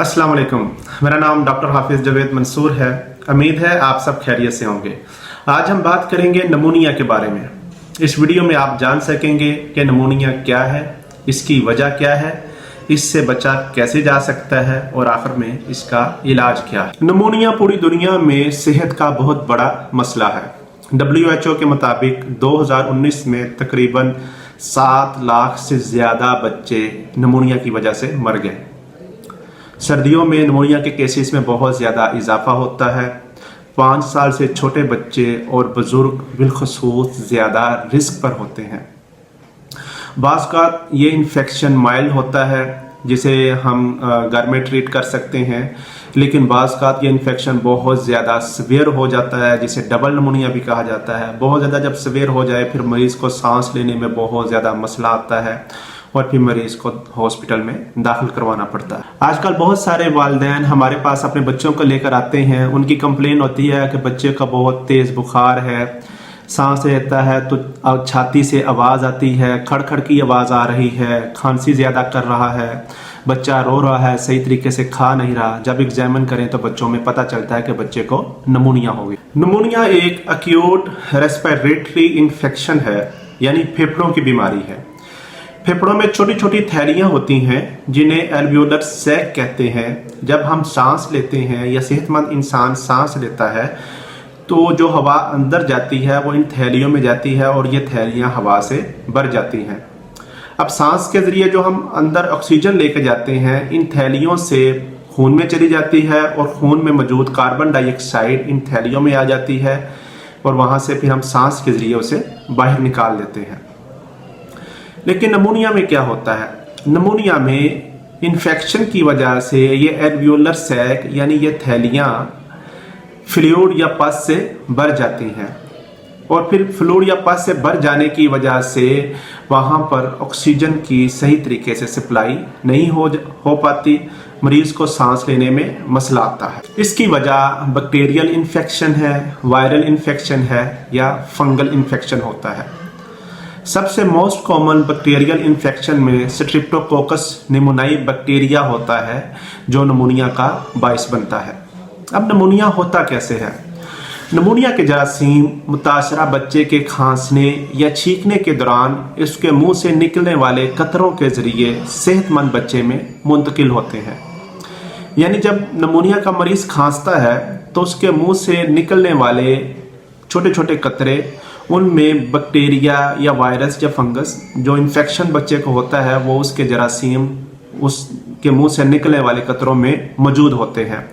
अस्सलाम वालेकुम। मेरा नाम डॉक्टर हाफिज जावेद मंसूर है। उम्मीद है आप सब खैरियत से होंगे। आज हम बात करेंगे नमूनिया के बारे में। इस वीडियो में आप जान सकेंगे कि नमूनिया क्या है, इसकी वजह क्या है, इससे बचा कैसे जा सकता है और आखिर में इसका इलाज क्या है। नमूनिया पूरी दुनिया में सेहत का बहुत बड़ा मसला है। WHO के मुताबिक 2019 में तकरीबन 7 लाख से ज़्यादा बच्चे नमूनिया की वजह से मर गए। सर्दियों में नमूनिया के केसेस में बहुत ज़्यादा इजाफा होता है। 5 साल से छोटे बच्चे और बुज़ुर्ग बिलखसूस ज़्यादा रिस्क पर होते हैं। बाज़ का ये इन्फेक्शन माइल्ड होता है जिसे हम घर में ट्रीट कर सकते हैं, लेकिन बाज़ का ये इन्फेक्शन बहुत ज़्यादा सीवियर हो जाता है जिसे डबल नमूनिया भी कहा जाता है। बहुत ज़्यादा जब सीवियर हो जाए फिर मरीज़ को सांस लेने में बहुत ज़्यादा मसला आता है और फिर मरीज को हॉस्पिटल में दाखिल करवाना पड़ता है। आजकल बहुत सारे वालिदैन हमारे पास अपने बच्चों को लेकर आते हैं। उनकी कंप्लेन होती है कि बच्चे का बहुत तेज़ बुखार है, सांस लेता है तो छाती से आवाज़ आती है, खड़खड़ की आवाज़ आ रही है, खांसी ज़्यादा कर रहा है, बच्चा रो रहा है, सही तरीके से खा नहीं रहा। जब एग्जामिन करें तो बच्चों में पता चलता है कि बच्चे को नमूनिया हो गई। नमूनिया एक एक्यूट रेस्पिरेटरी इन्फेक्शन है, यानी फेफड़ों की बीमारी है। फेफड़ों में छोटी छोटी थैलियां होती हैं जिन्हें एल्वियोलर सैक कहते हैं। जब हम सांस लेते हैं या सेहतमंद इंसान सांस लेता है तो जो हवा अंदर जाती है वो इन थैलियों में जाती है और ये थैलियां हवा से भर जाती हैं। अब सांस के ज़रिए जो हम अंदर ऑक्सीजन लेके जाते हैं इन थैलियों से खून में चली जाती है और खून में मौजूद कार्बन डाइऑक्साइड इन थैलियों में आ जाती है और वहाँ से फिर हम सांस के ज़रिए उसे बाहर निकाल लेते हैं। लेकिन नमूनिया में क्या होता है? नमूनिया में इन्फेक्शन की वजह से ये एल्वियोलर सैक यानी ये थैलियाँ फ्लूइड या पस से भर जाती हैं और फिर फ्लूइड या पस से भर जाने की वजह से वहाँ पर ऑक्सीजन की सही तरीके से सप्लाई नहीं हो पाती। मरीज़ को सांस लेने में मसला आता है। इसकी वजह बैक्टीरियल इन्फेक्शन है, वायरल इन्फेक्शन है या फंगल इन्फेक्शन होता है। सबसे मोस्ट कॉमन बैक्टीरियल इन्फेक्शन में स्ट्रेप्टोकोकस निमोनियाई बैक्टीरिया होता है जो नमूनिया का बायस बनता है। अब नमूनिया होता कैसे है? नमूनिया के जरासीम मुतासरा बच्चे के खांसने या छींकने के दौरान इसके मुंह से निकलने वाले कतरों के जरिए सेहतमंद बच्चे में मुंतकिल होते हैं। यानी जब नमूनिया का मरीज खांसता है तो उसके मुंह से निकलने वाले छोटे छोटे कतरे उनमें बैक्टीरिया या वायरस या फंगस जो इन्फेक्शन बच्चे को होता है वो उसके जरासीम उसके मुंह से निकलने वाले कतरों में मौजूद होते हैं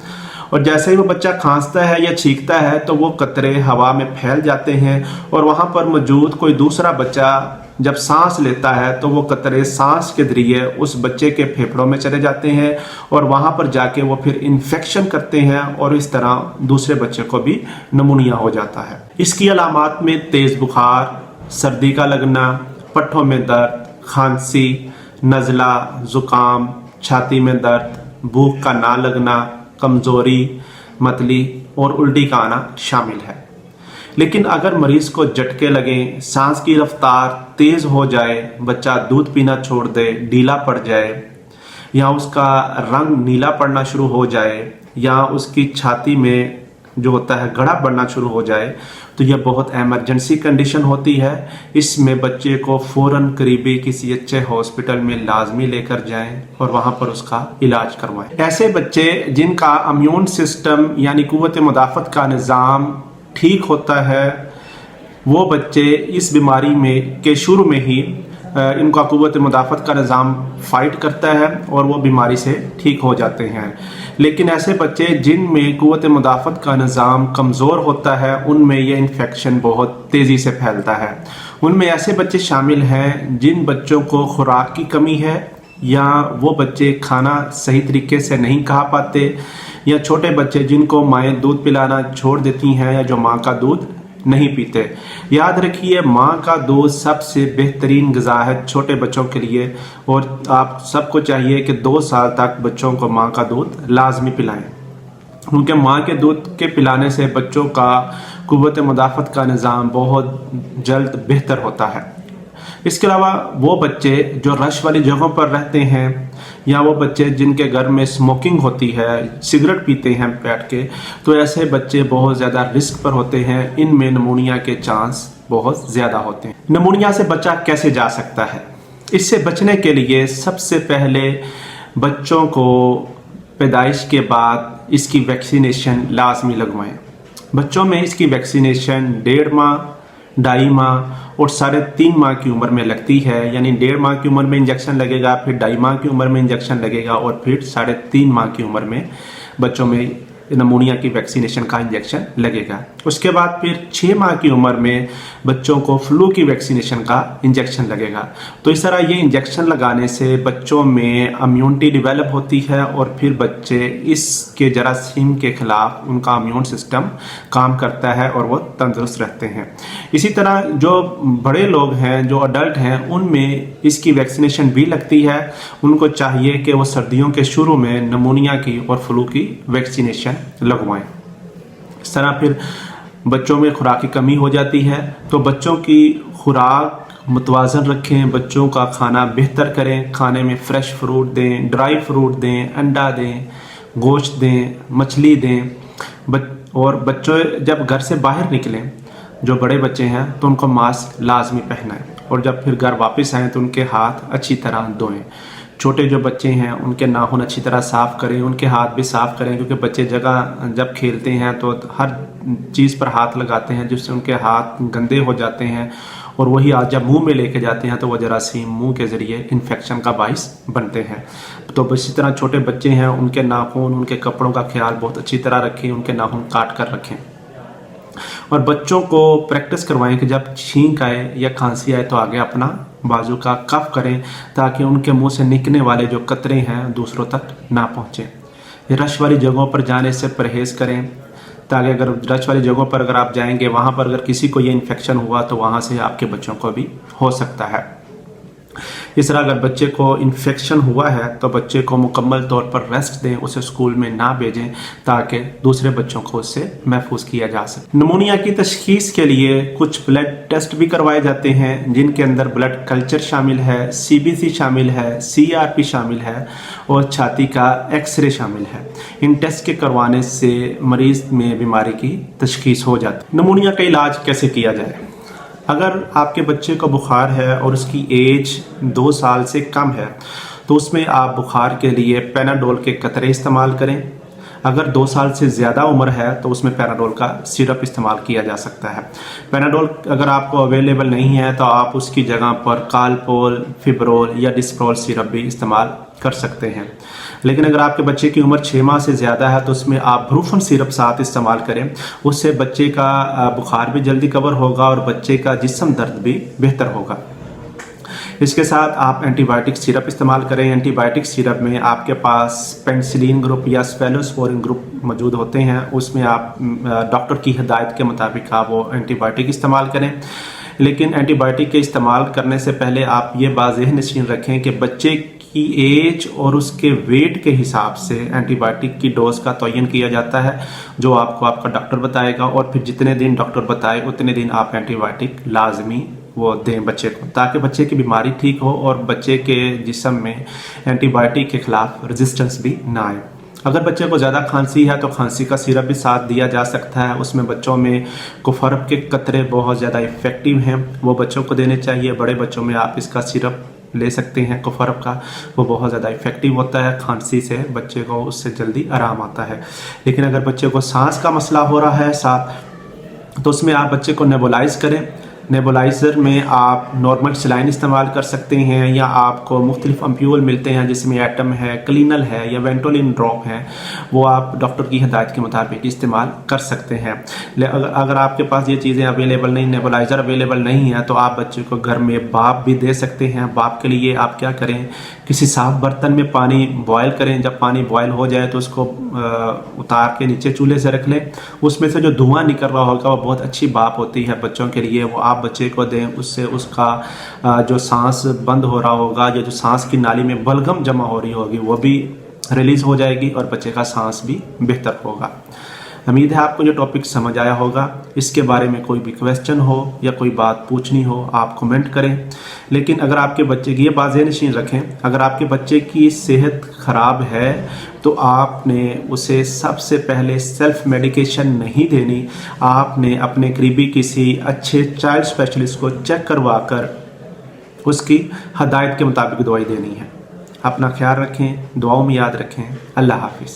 और जैसे ही वो बच्चा खांसता है या छींकता है तो वो कतरे हवा में फैल जाते हैं और वहाँ पर मौजूद कोई दूसरा बच्चा जब सांस लेता है तो वो कतरे सांस के जरिए उस बच्चे के फेफड़ों में चले जाते हैं और वहाँ पर जाके वो फिर इन्फेक्शन करते हैं और इस तरह दूसरे बच्चे को भी नमूनिया हो जाता है। इसकी अलामात में तेज़ बुखार, सर्दी का लगना, पट्ठों में दर्द, खांसी, नज़ला, ज़ुकाम, छाती में दर्द, भूख का ना लगना, कमज़ोरी, मतली और उल्टी का आना शामिल है। लेकिन अगर मरीज़ को झटके लगें, सांस की रफ्तार तेज़ हो जाए, बच्चा दूध पीना छोड़ दे, ढीला पड़ जाए या उसका रंग नीला पड़ना शुरू हो जाए या उसकी छाती में जो होता है गड़ा बढ़ना शुरू हो जाए तो यह बहुत एमरजेंसी कंडीशन होती है। इसमें बच्चे को फ़ौरन करीबी किसी अच्छे हॉस्पिटल में लाजमी लेकर जाएं और वहाँ पर उसका इलाज करवाएं। ऐसे बच्चे जिनका इम्यून सिस्टम यानी कुव्वत मुदाफ़त का निज़ाम ठीक होता है वो बच्चे इस बीमारी में के शुरू में ही इनका कुव्वत मुदाफ़त का निज़ाम फाइट करता है और वो बीमारी से ठीक हो जाते हैं। लेकिन ऐसे बच्चे जिनमें कुव्वत मुदाफ़त का निज़ाम कमज़ोर होता है उनमें ये इन्फेक्शन बहुत तेज़ी से फैलता है। उनमें ऐसे बच्चे शामिल हैं जिन बच्चों को खुराक की कमी है या वो बच्चे खाना सही तरीके से नहीं खा पाते या छोटे बच्चे जिनको माएँ दूध पिलाना छोड़ देती हैं या जो माँ का दूध नहीं पीते। याद रखिए माँ का दूध सबसे बेहतरीन ग़िज़ा है छोटे बच्चों के लिए और आप सबको चाहिए कि 2 साल तक बच्चों को माँ का दूध लाजमी पिलाएं क्योंकि माँ के दूध के पिलाने से बच्चों का कुव्वत मुदाफ़त का निज़ाम बहुत जल्द बेहतर होता है। इसके अलावा वो बच्चे जो रश वाली जगहों पर रहते हैं या वो बच्चे जिनके घर में स्मोकिंग होती है, सिगरेट पीते हैं बैठ के, तो ऐसे बच्चे बहुत ज़्यादा रिस्क पर होते हैं, इनमें निमोनिया के चांस बहुत ज़्यादा होते हैं। निमोनिया से बच्चा कैसे जा सकता है? इससे बचने के लिए सबसे पहले बच्चों को पैदाइश के बाद इसकी वैक्सीनेशन लाजमी लगवाएं। बच्चों में इसकी वैक्सीनेशन 1.5 माह, 2.5 माह और 3.5 माह की उम्र में लगती है। यानी 1.5 माह की उम्र में इंजेक्शन लगेगा, फिर 2.5 माह की उम्र में इंजेक्शन लगेगा और फिर 3.5 माह की उम्र में बच्चों में निमोनिया की वैक्सीनेशन का इंजेक्शन लगेगा। उसके बाद फिर 6 माह की उम्र में बच्चों को फ्लू की वैक्सीनेशन का इंजेक्शन लगेगा। तो इस तरह ये इंजेक्शन लगाने से बच्चों में इम्यूनिटी डेवलप होती है और फिर बच्चे इसके जरासीम के खिलाफ उनका इम्यून सिस्टम काम करता है और वो तंदुरुस्त रहते हैं। इसी तरह जो बड़े लोग हैं, जो अडल्ट हैं, उनमें इसकी वैक्सीनेशन भी लगती है। उनको चाहिए कि वो सर्दियों के शुरू में निमोनिया की और फ्लू की वैक्सीनेशन लगवाएं। इस तरह फिर बच्चों में खुराक की कमी हो जाती है, तो बच्चों की खुराक मुतवाज़न रखें, बच्चों का खाना बेहतर करें, खाने में फ्रेश फ्रूट दें, ड्राई फ्रूट दें, अंडा दें, गोश्त दें, मछली दें। और बच्चों जब घर से बाहर निकलें, जो बड़े बच्चे हैं, तो उनको मास्क लाजमी पहनाएं और जब फिर घर वापस आएँ तो उनके हाथ अच्छी तरह धोएं। छोटे जो बच्चे हैं उनके नाखून अच्छी तरह साफ़ करें, उनके हाथ भी साफ़ करें, क्योंकि बच्चे जगह जब खेलते हैं तो हर चीज़ पर हाथ लगाते हैं जिससे उनके हाथ गंदे हो जाते हैं और वही हाथ जब मुंह में लेके जाते हैं तो वो जरासीम मुंह के ज़रिए इन्फेक्शन का बाइस बनते हैं। तो इसी तरह छोटे बच्चे हैं, उनके नाखून, उनके कपड़ों का ख्याल बहुत अच्छी तरह रखें, उनके नाखून काट कर रखें और बच्चों को प्रैक्टिस करवाएं कि जब छींक आए या खांसी आए तो आगे अपना बाजू का कफ करें ताकि उनके मुंह से निकलने वाले जो कतरे हैं दूसरों तक ना पहुंचे। रश वाली जगहों पर जाने से परहेज़ करें ताकि अगर रश वाली जगहों पर अगर आप जाएंगे, वहाँ पर अगर किसी को ये इन्फेक्शन हुआ तो वहाँ से आपके बच्चों को भी हो सकता है। इस तरह अगर बच्चे को इन्फेक्शन हुआ है तो बच्चे को मुकम्मल तौर पर रेस्ट दें, उसे स्कूल में ना भेजें ताकि दूसरे बच्चों को उससे महफूज किया जा सके। निमोनिया की तशखीस के लिए कुछ ब्लड टेस्ट भी करवाए जाते हैं जिनके अंदर ब्लड कल्चर शामिल है, CBC शामिल है, CRP शामिल है और छाती का एक्सरे शामिल है। इन टेस्ट के करवाने से मरीज में बीमारी की तशखीस हो जाती है। निमोनिया का इलाज कैसे किया जाए? अगर आपके बच्चे को बुखार है और उसकी एज 2 साल से कम है तो उसमें आप बुखार के लिए पैनाडोल के कतरे इस्तेमाल करें। अगर 2 साल से ज़्यादा उम्र है तो उसमें पैनाडोल का सिरप इस्तेमाल किया जा सकता है। पैनाडोल अगर आपको अवेलेबल नहीं है तो आप उसकी जगह पर कालपोल, फिब्रोल या डिस्प्रोल सिरप भी इस्तेमाल कर सकते हैं। लेकिन अगर आपके बच्चे की उम्र 6 माह से ज़्यादा है तो उसमें आप ब्रूफन सिरप साथ इस्तेमाल करें। उससे बच्चे का बुखार भी जल्दी कवर होगा और बच्चे का जिस्म दर्द भी बेहतर होगा। इसके साथ आप एंटीबायोटिक सिरप इस्तेमाल करें। एंटीबायोटिक सिरप में आपके पास पेनिसिलिन ग्रुप या स्फेलोस्पोरिन ग्रुप मौजूद होते हैं, उसमें आप डॉक्टर की हिदायत के मुताबिक आप वो एंटीबायोटिक इस्तेमाल करें। लेकिन एंटीबायोटिक के इस्तेमाल करने से पहले आप ये बाज़ेह नशीन रखें कि बच्चे की एज और उसके वेट के हिसाब से एंटीबायोटिक की डोज का तयन किया जाता है, जो आपको आपका डॉक्टर बताएगा और फिर जितने दिन डॉक्टर बताए उतने दिन आप एंटीबायोटिक लाजमी वो दें बच्चे को, ताकि बच्चे की बीमारी ठीक हो और बच्चे के जिस्म में एंटीबायोटिक के खिलाफ रेजिस्टेंस भी ना आए। अगर बच्चे को ज़्यादा खांसी है तो खांसी का सिरप भी साथ दिया जा सकता है। उसमें बच्चों में कुफरब के कतरे बहुत ज़्यादा इफ़ेक्टिव हैं, वो बच्चों को देने चाहिए। बड़े बच्चों में आप इसका सिरप ले सकते हैं कुफरब का, वो बहुत ज़्यादा इफ़ेक्टिव होता है। खांसी से बच्चे को उससे जल्दी आराम आता है। लेकिन अगर बच्चे को सांस का मसला हो रहा है साथ, तो उसमें आप बच्चे को नेबुलाइज करें। नेबुलाइज़र में आप नॉर्मल सलाइन इस्तेमाल कर सकते हैं या आपको मुख्तलिफ अम्प्यूल मिलते हैं जिसमें एटम है, क्लीनल है या वेंटोलिन ड्रॉप है, वो आप डॉक्टर की हिदायत के मुताबिक इस्तेमाल कर सकते हैं। अगर आपके पास ये चीज़ें अवेलेबल नहीं, नेबुलाइज़र अवेलेबल नहीं है, तो आप बच्चे को घर में भाप भी दे सकते हैं। भाप के लिए आप क्या करें, किसी साफ बर्तन में पानी बॉयल करें। जब पानी बॉयल हो जाए तो उसको उतार के नीचे चूल्हे से रख लें। उसमें से जो धुआं निकल रहा होगा वो बहुत अच्छी भाप होती है बच्चों के लिए, वो आप बच्चे को दें। उससे उसका जो सांस बंद हो रहा होगा या जो सांस की नाली में बलगम जमा हो रही होगी वो भी रिलीज़ हो जाएगी और बच्चे का सांस भी बेहतर होगा। उम्मीद है आपको ये टॉपिक समझ आया होगा। इसके बारे में कोई भी क्वेश्चन हो या कोई बात पूछनी हो आप कमेंट करें। लेकिन अगर आपके बच्चे की, ये बात ज़हन रखें, अगर आपके बच्चे की सेहत ख़राब है तो आपने उसे सबसे पहले सेल्फ मेडिकेशन नहीं देनी। आपने अपने करीबी किसी अच्छे चाइल्ड स्पेशलिस्ट को चेक करवा कर उसकी हदायत के मुताबिक दवाई देनी है। अपना ख्याल रखें, दुआओं में याद रखें। अल्लाह हाफिज़।